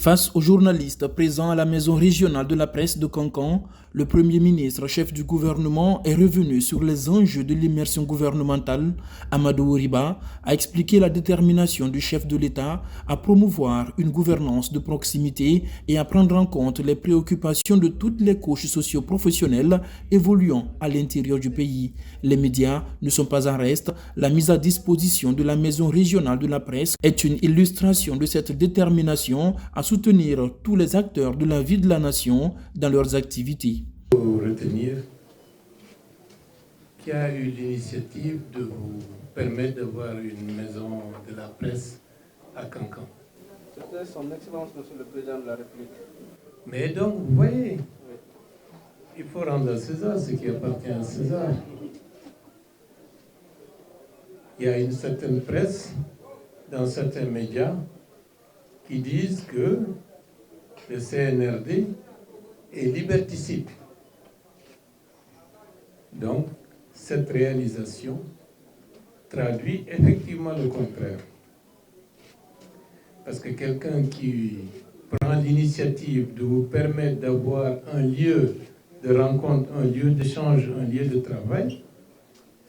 Face aux journalistes présents à la maison régionale de la presse de Kankan, le Premier ministre, chef du gouvernement, est revenu sur les enjeux de l'immersion gouvernementale. Amadou Ouriba a expliqué la détermination du chef de l'État à promouvoir une gouvernance de proximité et à prendre en compte les préoccupations de toutes les couches socio-professionnelles évoluant à l'intérieur du pays. Les médias ne sont pas en reste. La mise à disposition de la maison régionale de la presse est une illustration de cette détermination à soutenir tous les acteurs de la vie de la nation dans leurs activités. Il faut retenir qui a eu l'initiative de vous permettre d'avoir une maison de la presse à Kankan. C'était son Excellence, Monsieur le Président de la République. Mais donc, vous voyez, il faut rendre à César ce qui appartient à César. Il y a une certaine presse, dans certains médias, qui disent que le CNRD est liberticide. Donc, cette réalisation traduit effectivement le contraire. Parce que quelqu'un qui prend l'initiative de vous permettre d'avoir un lieu de rencontre, un lieu d'échange, un lieu de travail,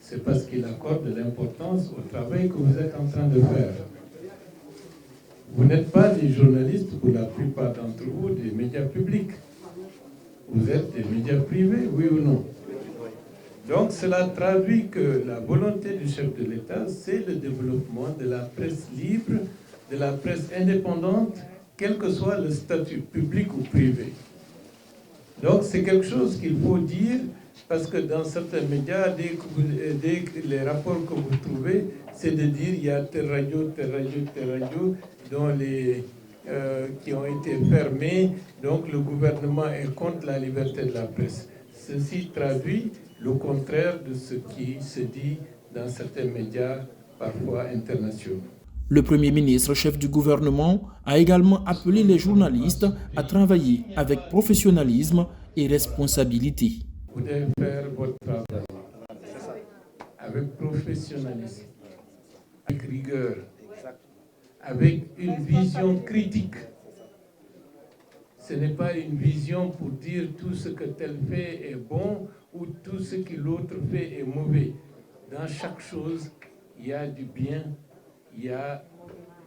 c'est parce qu'il accorde de l'importance au travail que vous êtes en train de faire. Vous n'êtes pas des journalistes, pour la plupart d'entre vous, des médias publics. Vous êtes des médias privés, oui ou non? Donc cela traduit que la volonté du chef de l'État, c'est le développement de la presse libre, de la presse indépendante, quel que soit le statut public ou privé. Donc c'est quelque chose qu'il faut dire, parce que dans certains médias, dès que les rapports que vous trouvez, c'est de dire il y a telle radio, dont qui ont été fermées, donc le gouvernement est contre la liberté de la presse. Ceci traduit le contraire de ce qui se dit dans certains médias, parfois internationaux. Le Premier ministre, chef du gouvernement, a également appelé les journalistes à travailler avec professionnalisme et responsabilité. Vous devez faire votre travail avec professionnalisme, avec rigueur, avec une vision critique. Ce n'est pas une vision pour dire tout ce que tel fait est bon ou tout ce que l'autre fait est mauvais. Dans chaque chose, il y a du bien, il y a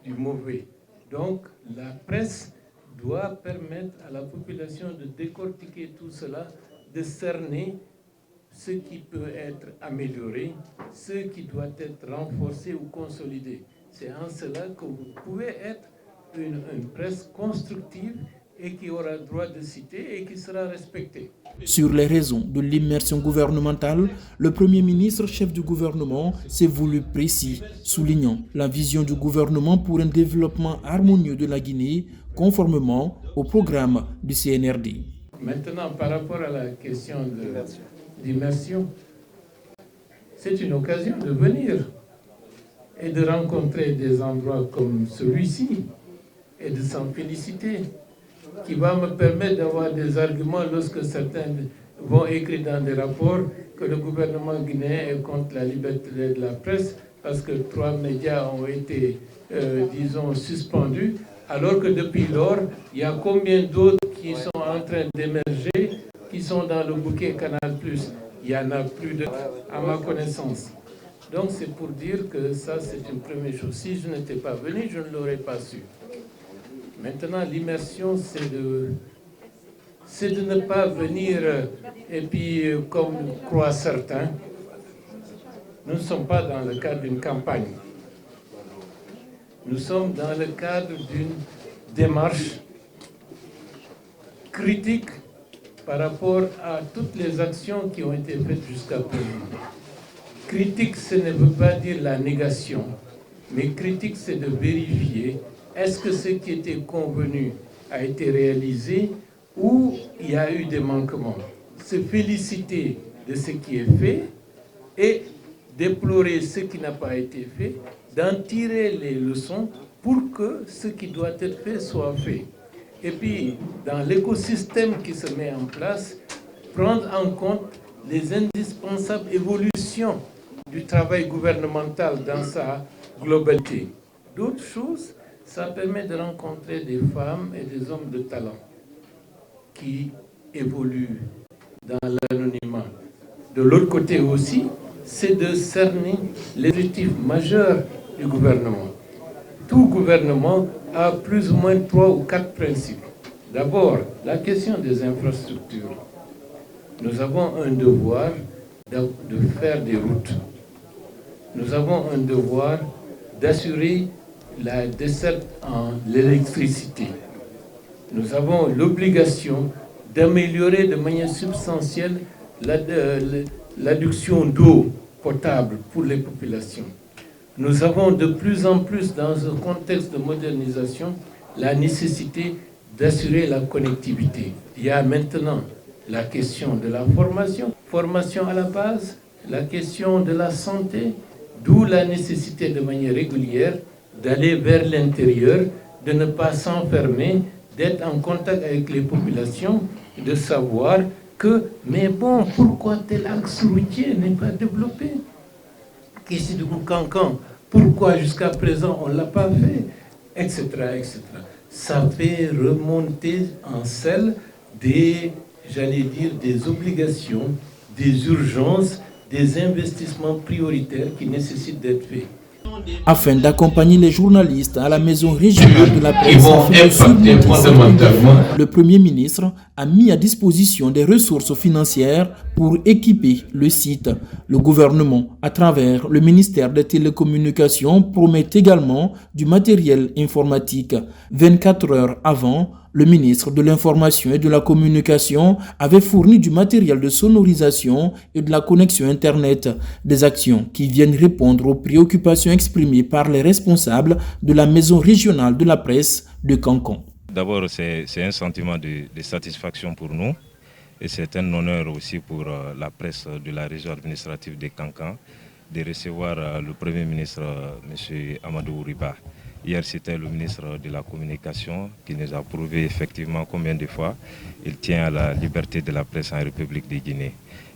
du mauvais. Donc, la presse doit permettre à la population de décortiquer tout cela, de cerner ce qui peut être amélioré, ce qui doit être renforcé ou consolidé. C'est en cela que vous pouvez être une presse constructive et qui aura le droit de citer et qui sera respectée. Sur les raisons de l'immersion gouvernementale, le Premier ministre, chef du gouvernement, s'est voulu précis, soulignant la vision du gouvernement pour un développement harmonieux de la Guinée, conformément au programme du CNRD. Maintenant, par rapport à la question d'immersion, c'est une occasion de venir et de rencontrer des endroits comme celui-ci et de s'en féliciter, qui va me permettre d'avoir des arguments lorsque certains vont écrire dans des rapports que le gouvernement guinéen est contre la liberté de la presse parce que 3 médias ont été, disons, suspendus, alors que depuis lors, il y a combien d'autres qui sont en train d'émerger, qui sont dans le bouquet Canal+. Il y en a plus de, à ma connaissance. Donc c'est pour dire que ça, c'est une première chose. Si je n'étais pas venu, je ne l'aurais pas su. Maintenant, l'immersion, c'est de ne pas venir et puis, comme croient certains, nous ne sommes pas dans le cadre d'une campagne. Nous sommes dans le cadre d'une démarche critique par rapport à toutes les actions qui ont été faites jusqu'à présent. Critique, ce ne veut pas dire la négation, mais critique, c'est de vérifier est-ce que ce qui était convenu a été réalisé ou il y a eu des manquements. Se féliciter de ce qui est fait et déplorer ce qui n'a pas été fait, d'en tirer les leçons pour que ce qui doit être fait soit fait. Et puis, dans l'écosystème qui se met en place, prendre en compte les indispensables évolutions du travail gouvernemental dans sa globalité. D'autres choses, Ça permet de rencontrer des femmes et des hommes de talent qui évoluent dans l'anonymat. De l'autre côté aussi, c'est de cerner les objectifs majeurs du gouvernement. Tout gouvernement a plus ou moins 3 ou 4 principes. D'abord, la question des infrastructures. Nous avons un devoir de faire des routes. Nous avons un devoir d'assurer la desserte en l'électricité. Nous avons l'obligation d'améliorer de manière substantielle l'adduction d'eau potable pour les populations. Nous avons de plus en plus, dans un contexte de modernisation, la nécessité d'assurer la connectivité. Il y a maintenant la question de la formation à la base, la question de la santé, d'où la nécessité de manière régulière d'aller vers l'intérieur, de ne pas s'enfermer, d'être en contact avec les populations, de savoir que, mais bon, pourquoi tel axe routier n'est pas développé? Qu'ici du Cancan, pourquoi jusqu'à présent on ne l'a pas fait, etc., etc. Ça fait remonter en selle des obligations, des urgences, des investissements prioritaires qui nécessitent d'être faits. Afin d'accompagner les journalistes à la maison régionale de la presse, le Premier ministre a mis à disposition des ressources financières pour équiper le site. Le gouvernement, à travers le ministère des Télécommunications, promet également du matériel informatique. 24 heures avant, le ministre de l'Information et de la Communication avait fourni du matériel de sonorisation et de la connexion Internet, des actions qui viennent répondre aux préoccupations exprimées par les responsables de la maison régionale de la presse de Cancan. D'abord, c'est un sentiment de satisfaction pour nous et c'est un honneur aussi pour la presse de la région administrative de Cancan de recevoir le Premier ministre, M. Amadou Ouriba. Hier, c'était le ministre de la Communication qui nous a prouvé effectivement combien de fois il tient à la liberté de la presse en République de Guinée.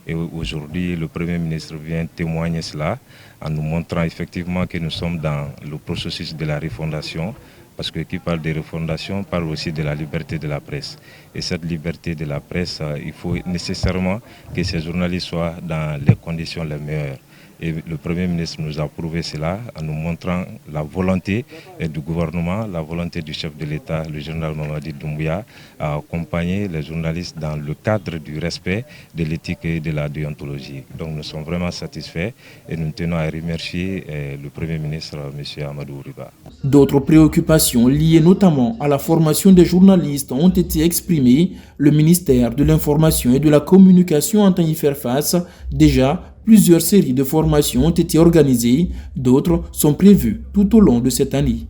Et aujourd'hui, le Premier ministre vient témoigner cela en nous montrant effectivement que nous sommes dans le processus de la refondation, parce que qui parle de refondation parle aussi de la liberté de la presse. Et cette liberté de la presse, il faut nécessairement que ces journalistes soient dans les conditions les meilleures. Et le Premier ministre nous a prouvé cela en nous montrant la volonté du gouvernement, la volonté du chef de l'État, le général Mamadi Doumbouya, à accompagner les journalistes dans le cadre du respect de l'éthique et de la déontologie. Donc nous sommes vraiment satisfaits et nous tenons à remercier le Premier ministre, M. Amadou Ouriba. D'autres préoccupations liées notamment à la formation des journalistes ont été exprimées. Le ministère de l'Information et de la Communication entend y faire face. Déjà, plusieurs séries de formations ont été organisées, d'autres sont prévues tout au long de cette année.